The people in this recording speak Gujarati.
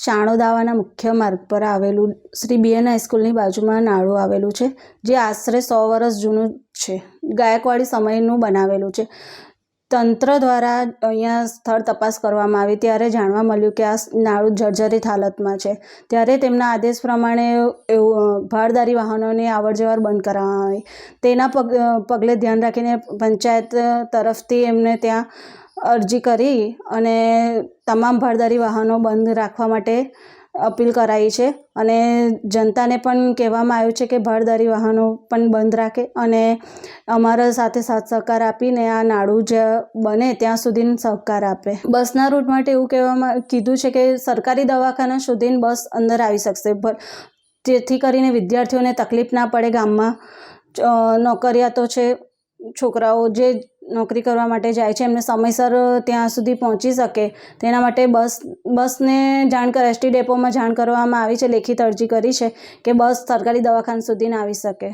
ચાણોદાવાના મુખ્ય માર્ગ પર આવેલું શ્રી બીએન હાઈસ્કૂલની બાજુમાં નાળું આવેલું છે, જે આશરે 100 વર્ષ જૂનું છે. ગાયકવાડી સમયનું બનાવેલું છે. તંત્ર દ્વારા અહીંયા સ્થળ તપાસ કરવામાં આવી ત્યારે જાણવા મળ્યું કે આ નાળું જર્જરિત હાલતમાં છે. ત્યારે તેમના આદેશ પ્રમાણે ભારદારી વાહનોની અવરજવર બંધ કરવામાં આવી. તેના પગલે ધ્યાન રાખીને પંચાયત તરફથી એમને ત્યાં અરજી કરી અને તમામ ભારદારી વાહનો બંધ રાખવા માટે અપીલ કરાઈ છે. અને જનતાને પણ કહેવામાં આવ્યું છે કે ભારદારી વાહનો પણ બંધ રાખે અને અમારા સાથે સાથ સહકાર આપીને આ નાળું જ બને ત્યાં સુધી સહકાર આપે. બસના રૂટ માટે એવું કીધું છે કે સરકારી દવાખાના સુધી બસ અંદર આવી શકશે, જેથી કરીને વિદ્યાર્થીઓને તકલીફ ના પડે. ગામમાં નોકરિયાતો છે, છોકરાઓ જે નોકરી કરવા માટે જાય છે, એમને સમયસર ત્યાં સુધી પહોંચી શકે તેના માટે બસને એસટી ડેપોમાં જાણ કરવામાં આવી છે. લેખિત અરજી કરી છે કે બસ સરકારી દવાખાના સુધી આવી શકે.